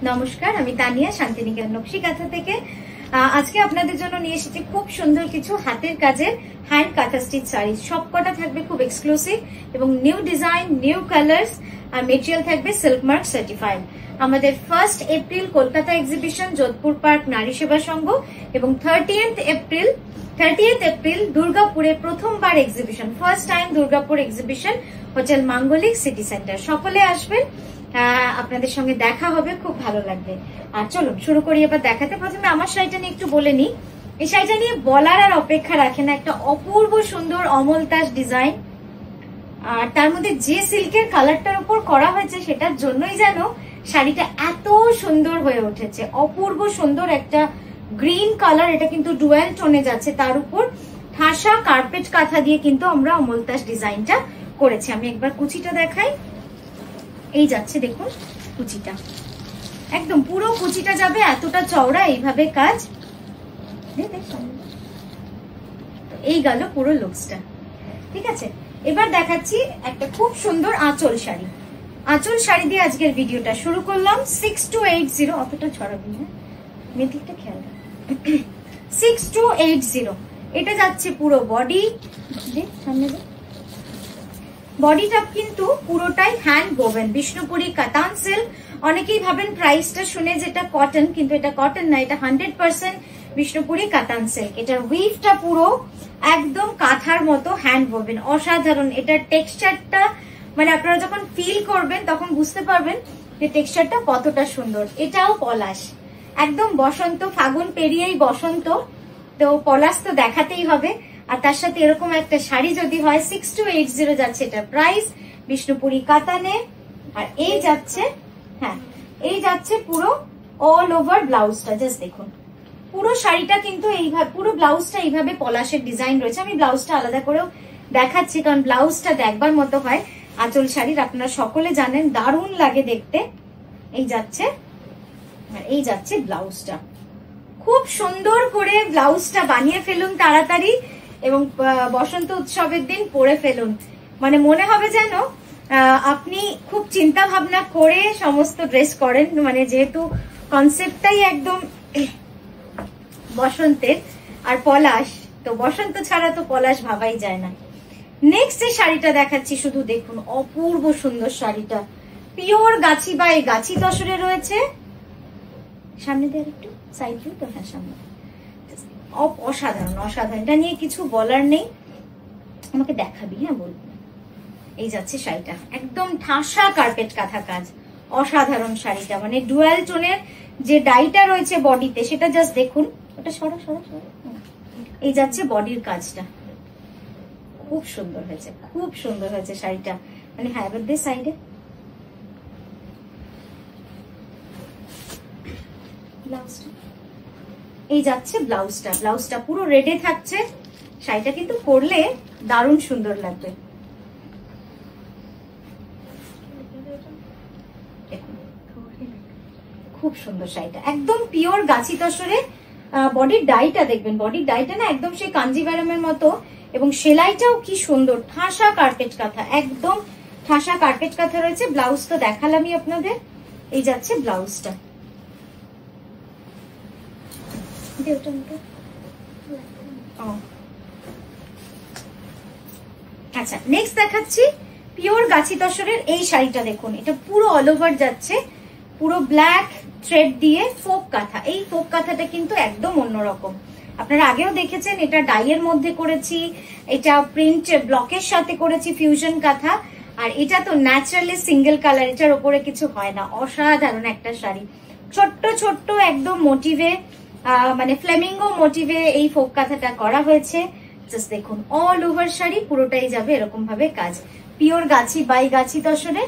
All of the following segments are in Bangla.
নমস্কার, আমি তানিয়া শান্তিনিকেতন নকশি কাঁথা থেকে। আজকে আপনাদের জন্য নিয়ে এসেছি খুব সুন্দর কিছু হাতের কাজের হ্যান্ড কাঁথা স্টিচ শাড়ি। সবকটা থাকবে খুব এক্সক্লুসিভ এবং নিউ ডিজাইন, নিউ কালার্স, আর মেটেরিয়াল থাকবে সিল্ক মার্ক সার্টিফাইড। আমাদের 1 April Kolkata exhibition, Jodhpur park নারী সেবা সংঘ, এবং 30th এপ্রিল দুর্গাপুরে প্রথমবার exhibition, first time Durgapur exhibition, hotel মাঙ্গলিক সিটি সেন্টার। সকলে আসবেন, আপনাদের সঙ্গে দেখা হবে, খুব ভালো লাগবে। আর চলুন শুরু করি এবার দেখাতে। প্রথমে আমার শাড়িটা নিয়ে একটু বলে নি। এই শাড়িটা নিয়ে বলার আর অপেক্ষা রাখে না, একটা অপূর্ব সুন্দর অমলতাস ডিজাইন, আর তার মধ্যে যে সিল্কের কালারটার উপর করা হয়েছে সেটার জন্যই যেন শাড়িটা এত সুন্দর হয়ে উঠেছে। অপূর্ব সুন্দর একটা গ্রিন কালার, এটা কিন্তু ডুয়াল টোনে যাচ্ছে, তার উপর ঠাসা কার্পেট কাঁথা দিয়ে কিন্তু আমরা অমলতাস ডিজাইনটা করেছি। আমি একবার কুচিটা দেখাই। এই যাচ্ছে দেখুন কুচিটা, একদম পুরো কুচিটা যাবে এতটা চওড়া, এইভাবে কাজ। এই গেল পুরো লুকসটা, ঠিক আছে। এবার দেখাচ্ছি একটা খুব সুন্দর আঁচল শাড়ি। আঁচল শাড়ি দিয়ে আজকের ভিডিওটা শুরু করলাম। 6280, অতটা ছড়াবি না, মেথিকটা খেয়াল রাখ। 6280, এটা যাচ্ছে পুরো বডি, সামনে বডিটা কিন্তু পুরোটাই হ্যান্ড বোভেন বিষ্ণুপুরি কাতান সিল্ক। অনেকেই ভাবেন প্রাইসটা শুনে যেটা কটন, কিন্তু এটা কটন না, এটা 100% বিষ্ণুপুরি কাতান সিল্ক। এটার উইভটা পুরো একদম কাঁথার মতো হ্যান্ড বোভেন, অসাধারণ। এটার টেক্সচারটা মানে আপনারা যখন ফিল করবেন তখন বুঝতে পারবেন যে টেক্সচারটা কতটা সুন্দর। এটাও পলাশ, একদম বসন্ত, ফাগুন পেরিয়েই বসন্ত, তো পলাশ তো দেখাতেই হবে। আর তার সাথে এরকম একটা শাড়ি যদি হয়, 6280 যাচ্ছে এটা প্রাইস, বিষ্ণুপুরি কাতানে। আর এই যাচ্ছে, হ্যাঁ এই যাচ্ছে পুরো অল ওভার ব্লাউজটা, জাস্ট দেখুন পুরো শাড়িটা কিন্তু এইভাবে, পুরো ব্লাউজটা এইভাবে পলাশের ডিজাইন রয়েছে। আমি ব্লাউজটা আলাদা করেও দেখাচ্ছি, কারণ ব্লাউজটা দেখবার মতো হয় আঁচল শাড়ির, আপনারা সকলে জানেন, দারুণ লাগে দেখতে। এই যাচ্ছে, আর এই যাচ্ছে ব্লাউজটা। খুব সুন্দর করে ব্লাউজটা বানিয়ে ফেলুন তাড়াতাড়ি, এবং বসন্ত উৎসবের দিন পরে ফেলুন। মানে মনে হবে যেন আপনি খুব চিন্তা ভাবনা করে সমস্ত ড্রেস করেন, মানে যেহেতু কনসেপ্টটাই একদম বসন্তের আর পলাশ, তো বসন্ত ছাড়া তো পলাশ ভাবাই যায় না। নেক্সট যে শাড়িটা দেখাচ্ছি, শুধু দেখুন অপূর্ব সুন্দর শাড়িটা, পিওর গাছি বা এই গাছি তসরে রয়েছে। সামনে দিয়ে একটু সাইড দিয়ে, তো হ্যাঁ সামনে, অসাধারণ অসাধারণ। এটা নিয়ে কিছু বলার নেই, আমাকে দেখাবি, হ্যাঁ বলবো। এই যাচ্ছে শাড়িটা, একদম ঠাসা কার্পেট কাঁথা কাজ, অসাধারণ শাড়িটা। মানে ডুয়াল টোনের যে ডাইটা রয়েছে বডিতে, সেটা জাস্ট দেখুন। ওটা সরা সরা সরা। এই যাচ্ছে বডির কাজটা, খুব সুন্দর হয়েছে, খুব সুন্দর হয়েছে শাড়িটা। মানে হ্যাঁ এবার দিয়ে সাইডে ব্লাউজটা, এই যাচ্ছে ব্লাউজটা। ব্লাউজটা পুরো রেডে থাকছে। শাড়িটা কিন্তু পরলে দারুণ সুন্দর লাগবে। খুব সুন্দর শাড়িটা, একদম পিওর গাছি তসরে। বডির ডাইটা দেখবেন, বডির ডাইটা না একদম সেই কাঞ্জিভারামের মতো, এবং সেলাইটাও কি সুন্দর, ঠাসা কার্পেট কাঁথা, একদম ঠাসা কার্পেট কাঁথা রয়েছে। ব্লাউজ তো দেখালামই আপনাদের। এই যাচ্ছে ব্লাউজটা। আচ্ছা নেক্সট দেখাচ্ছি পিওর গাছি তসরের এই শাড়িটা। দেখুন এটা পুরো অল ওভার যাচ্ছে, পুরো ব্ল্যাক থ্রেড দিয়ে ফোক কাঁথা। এই ফোক কাঁথাটা কিন্তু একদম অন্যরকম, আপনারা আগেও দেখেছেন। এটা ডাইয়ের মধ্যে করেছি, এটা প্রিন্ট ব্লকের সাথে করেছি, ফিউশন কাঁথা। আর এটা তো ন্যাচারালি সিঙ্গেল কালার, এটার ওপরে কিছু হয় না। অসাধারণ একটা শাড়ি, ছোট্ট ছোট্ট একদম মোটিভে, মানে ফ্লেমিঙ্গো মোটিভে এই ফোক কাঁথাটা করা হয়েছে। জাস্ট দেখুন অল ওভার শাড়ি পুরোটাই যাবে এরকম ভাবে কাজ, পিওর গাছি বাই গাছি তসরে।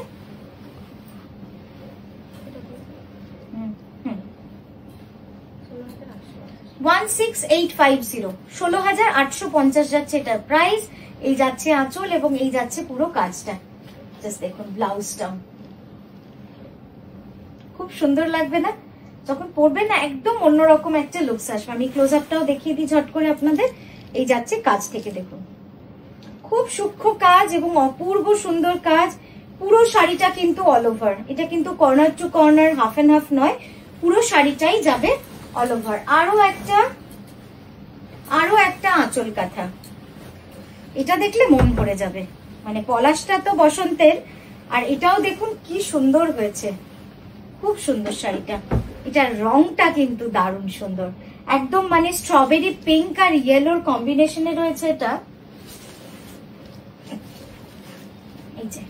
16850, 16,850 যাচ্ছে এটার প্রাইস। এই যাচ্ছে আঁচল এবং এই যাচ্ছে পুরো কাজটা। জাস্ট দেখুন ব্লাউজটা, খুব সুন্দর লাগবে না যখন পরবেন না, একদম অন্যরকম একটা লুকস আসবে। আমি ক্লোজ আপটাও দেখিয়ে দিই ঝট করে আপনাদের। এই যাচ্ছে কাজ থেকে দেখুন, খুব সূক্ষ্ম কাজ এবং অপূর্ব সুন্দর কাজ, পুরো শাড়িটা কিন্তু অল ওভার, এটা কিন্তু corner to corner, half and half নয়, পুরো শাড়িটাই যাবে অল ওভার। আরো একটা আঁচল কাঁথা, এটা দেখলে মন ভরে যাবে। মানে পলাশটা তো বসন্তের, আর এটাও দেখুন কি সুন্দর হয়েছে, খুব সুন্দর শাড়িটা। এটার রংটা কিন্তু দারুণ সুন্দর, একদম মানে স্ট্রবেরি পিঙ্ক আর ইয়েলোর কম্বিনেশনে রয়েছে এটা। এই যে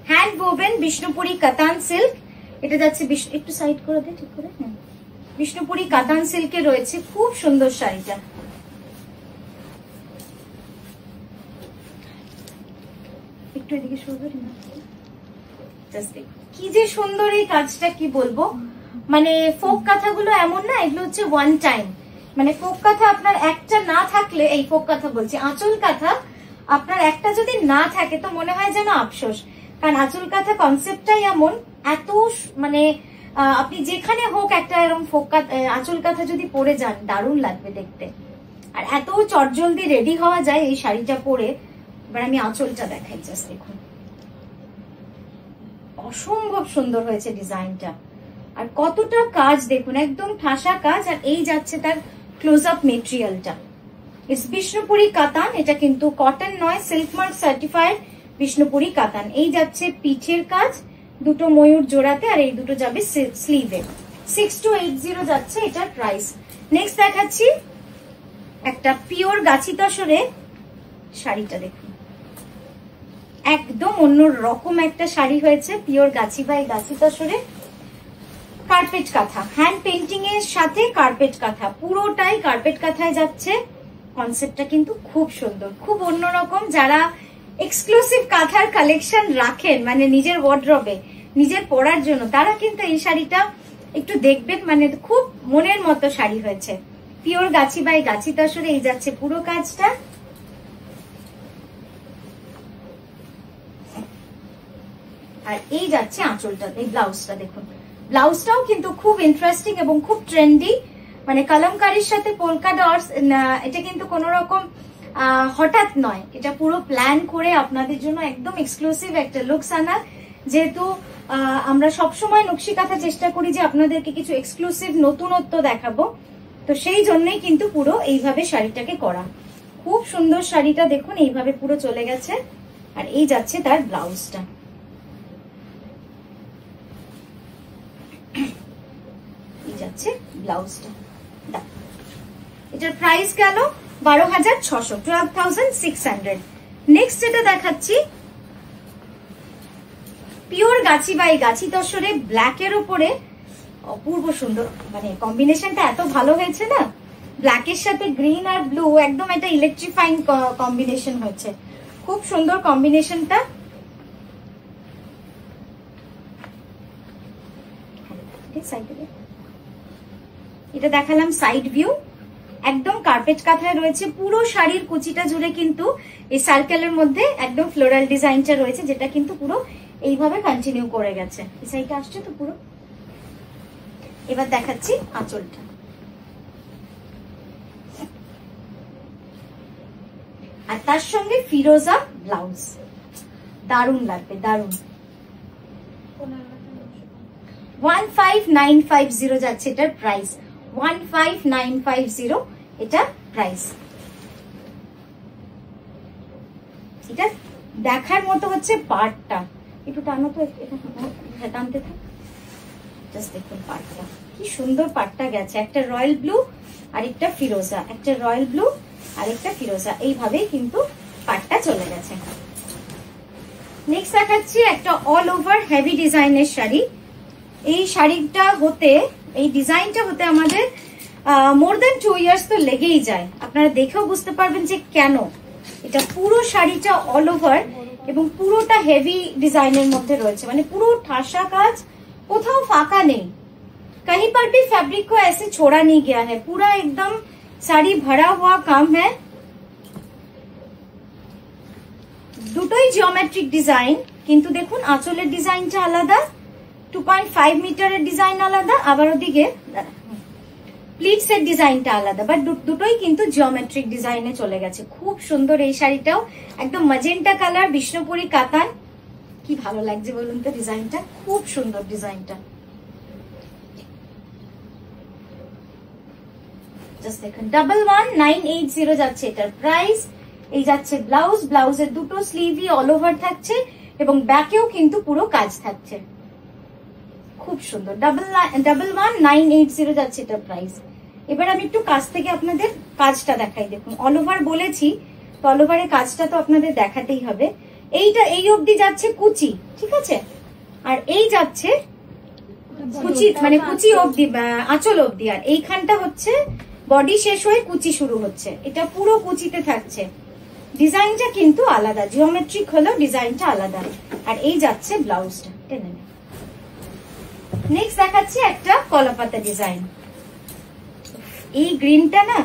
হ্যান্ড ওভেন বিষ্ণুপুরি কাতান সিল্ক, এটা যাচ্ছে একটু সাইড করে দে ঠিক করে, বিষ্ণুপুরি কাতান সিল্কে রয়েছে, খুব সুন্দর শাড়িটা। একটু এদিকে সরবে না, কি যে সুন্দর এই কাজটা, কি বলবো। মানে ফোক কাঁথাগুলো এমন না, এগুলো হচ্ছে ওয়ান টাইম। মানে ফোক কাঁথা আপনার একটা না থাকলে, এই ফোক কাঁথা বলছি, আঁচল কাঁথা আপনার একটা যদি না থাকে তো মনে হয় যেন আফসোস। কারণ আঁচল কাঁথা কনসেপ্টটাই এমন, এত মানে আপনি যেখানে হোক একটা এরকম ফোক আঁচল কাঁথা যদি পরে যান দারুণ লাগবে দেখতে, আর এত চটজলদি রেডি হওয়া যায় এই শাড়িটা পরে। এবার আমি আঁচলটা দেখাই, জাস্ট দেখুন, অসম্ভব সুন্দর হয়েছে ডিজাইনটা, আর কতটা কাজ দেখুন, একদম ঠাসা কাজ। আর এই যাচ্ছে তার ক্লোজ আপ মেটেরিয়ালটা, ইটস বিষ্ণুপুরি কাতান, এটা কিন্তু কটন নয়, সিল্ক মার্ক সার্টিফাইড বিষ্ণুপুরি কাতান। এই যাচ্ছে পিঠের কাজ, দুটো ময়ূর জোড়াতে, আর এই দুটো যাবে স্লিভে। 6280 যাচ্ছে এটার প্রাইস। নেক্সট দেখাচ্ছি একটা পিওর গাছি তসরে শাড়িটা, দেখুন একদম অন্য রকম একটা শাড়ি হয়েছে, pure Gachhi by Gachhi তসরে carpet কাঁথা, হ্যান্ড পেন্টিং এর সাথে কার্পেট কাঁথা, পুরোটাই কার্পেট কাঁথায় যাচ্ছে। কনসেপ্টটা কিন্তু খুব সুন্দর, খুব অন্যরকম। যারা এক্সক্লুসিভ কাঁথার কালেকশন রাখেন মানে নিজের ওয়ার্ড্রবে, নিজের পরার জন্য, তারা কিন্তু এই শাড়িটা একটু দেখবেন, মানে খুব মনের মতো শাড়ি হয়েছে। পিওর গাছি বাই গাছি তসরে এই যাচ্ছে পুরো কাজটা। আর এই যাচ্ছে আঁচলটা, এই ব্লাউজটা দেখুন, ব্লাউজটাও কিন্তু খুব ইন্টারেস্টিং এবং খুব ট্রেন্ডি। মানে কলমকারীর সাথে পোলকা ডটস, এটা কিন্তু কোন রকম হঠাৎ নয়, এটা পুরো প্ল্যান করে আপনাদের জন্য একদম এক্সক্লুসিভ একটা লুকস আনা। যেহেতু আমরা সবসময় নকশি কাঁথা চেষ্টা করি যে আপনাদেরকে কিছু এক্সক্লুসিভ নতুনত্ব দেখাবো, তো সেই জন্যই কিন্তু পুরো এইভাবে শাড়িটাকে করা। খুব সুন্দর শাড়িটা দেখুন, এইভাবে পুরো চলে গেছে। আর এই যাচ্ছে তার ব্লাউজটা, এই যাচ্ছে ব্লাউজটা। এটার প্রাইস গেল 12,600, 12,600। নেক্সট যেটা দেখাচ্ছি pure Gachhi by Gachhi তসরে black এর উপরে অপূর্ব সুন্দর, মানে কম্বিনেশনটা এত ভালো হয়েছে না, ব্ল্যাকের সাথে গ্রিন আর ব্লু, একদম একটা ইলেকট্রিফাইং কম্বিনেশন হয়েছে, খুব সুন্দর কম্বিনেশনটা। এটা দেখালাম সাইড ভিউ, একদম কার্পেট কাঁথায় রয়েছে, পুরো শাড়ির কুচিটা জুড়ে কিন্তু এই সার্কেলের মধ্যে একদম ফ্লোরাল ডিজাইনটা রয়েছে, যেটা কিন্তু পুরো এইভাবে কন্টিনিউ করে গেছে। এই সাইডটা আসছে তো পুরো। এবার দেখাচ্ছি আঁচলটা, আর তার সঙ্গে ফিরোজা ব্লাউজ, দারুণ লাগবে, দারুণ। 15,950 যাচ্ছে এটার প্রাইস, 15,950 এটা প্রাইস। এটা দেখার মতো হচ্ছে পাড়টা, একটু টানো তো, এটা টানতে থাক, জাস্ট দেখুন পাড়টা কি সুন্দর, পাড়টা গেছে একটা রয়্যাল ব্লু আর একটা ফিরোজা, একটা রয়্যাল ব্লু আর একটা ফিরোজা, এইভাবেই কিন্তু পাড়টা চলে গেছে। নেক্সট দেখাচ্ছি একটা অল ওভার হেভি ডিজাইনের শাড়ি। এই শাড়িটা হতে, এই ডিজাইনটা হতে আমাদের মোর দ্যান 2 ইয়ার্স তো লেগেই যায়। আপনারা দেখেও বুঝতে পারবেন যে কেন। এটা পুরো শাড়িটা অল ওভার এবং পুরোটা হেভি ডিজাইনের মধ্যে রয়েছে, মানে পুরো ঠাসা কাজ, কোথাও ফাঁকা নেই। कहीं पर भी फैब्रिक को ऐसे छोड़ा नहीं गया है, पूरा एकदम साड़ी भरा हुआ काम है। দুটোই জিওমেট্রিক ডিজাইন, কিন্তু দেখুন আঁচলের ডিজাইনটা আলাদা, 2.5 মিটারের ডিজাইন আলাদা, আবার ওদিকে প্লিটসের ডিজাইনটা আলাদা, বাট দুটোই কিন্তু জিওমেট্রিক ডিজাইনে চলে গেছে। খুব সুন্দর এই শাড়িটাও, একদম ম্যাজেন্টা কালার, বিষ্ণুপুরি কাতান, কি ভালো লাগছে বলুন তো ডিজাইনটা, খুব সুন্দর ডিজাইনটা। জাস্ট দেখুন 11,980 যাচ্ছে এটার প্রাইস। এই যাচ্ছে ব্লাউজ, ব্লাউজের দুটো স্লিভই অল ওভার থাকছে এবং ব্যাকেও কিন্তু পুরো কাজ থাকছে, খুব সুন্দর। 11,980 যাচ্ছে এটার প্রাইস। এবার আমি একটু কাছ থেকে আপনাদের কাজটা দেখাই। দেখুন অল ওভার বলেছি, তো অল ওভারের কাজটা তো আপনাদের দেখাতেই হবে। এইটা এই অবধি যাচ্ছে কুচি, ঠিক আছে, আর এই যাচ্ছে কুচি, মানে কুচি অবধি, আঁচল অবধি, আর এইখানটা হচ্ছে বডি শেষ হয়ে কুচি শুরু হচ্ছে। এটা পুরো কুচিতে থাকছে। ডিজাইনটা কিন্তু আলাদা, জিওমেট্রিক হলেও ডিজাইনটা আলাদা। আর এই যাচ্ছে ব্লাউজটা, টেনে নেন। নেক্সট দেখাচ্ছি একটা কলাপাতা ডিজাইন। এই গ্রিনটা না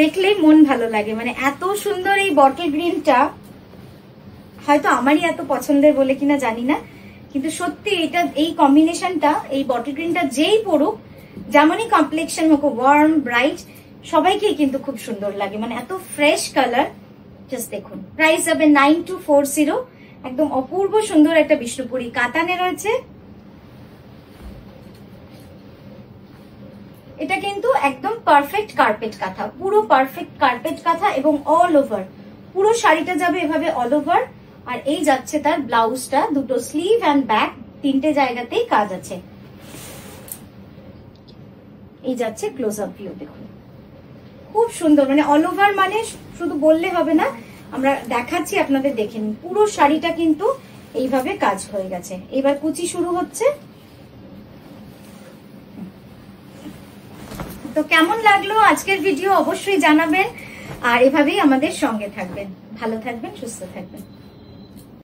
দেখলেই মন ভালো লাগে, মানে এত সুন্দর এই বটল গ্রিনটা। হয়তো আমারই এত পছন্দের বলে কিনা জানি না, কিন্তু সত্যি এটা, এই কম্বিনেশনটা, এই বটল গ্রিনটা যেই পড়ুক, যেমনই কমপ্লেক্সন হোক, ওয়ার্ম ব্রাইট, সবাইকেই কিন্তু খুব সুন্দর লাগে, মানে এত ফ্রেশ কালার। জাস্ট দেখুন প্রাইস হবে 9240। একদম অপূর্ব সুন্দর একটা বিষ্ণুপুরি কাতানে রয়েছে। এটা কিন্তু একদম পারফেক্ট কার্পেট কাঁথা, পুরো পারফেক্ট কার্পেট কাঁথা এবং অল ওভার পুরো শাড়িটা যাবে এভাবে অল ওভার। আর এই যাচ্ছে তার ব্লাউজটা, দুটো স্লিভ অ্যান্ড ব্যাক তিনটে জায়গাতেই কাজ আছে। এই যাচ্ছে ক্লোজ আপ ভিউ, দেখুন খুব সুন্দর, মানে অল ওভার, মানে শুধু বললে হবে না, আমরা দেখাচ্ছি আপনাদের, দেখে নিন। পুরো শাড়িটা কিন্তু এইভাবে কাজ হয়ে গেছে। এবার কুচি শুরু হচ্ছে। তো কেমন লাগলো আজকের ভিডিও অবশ্যই জানাবেন, আর এভাবেই আমাদের সঙ্গে থাকবেন। ভালো থাকবেন, সুস্থ থাকবেন।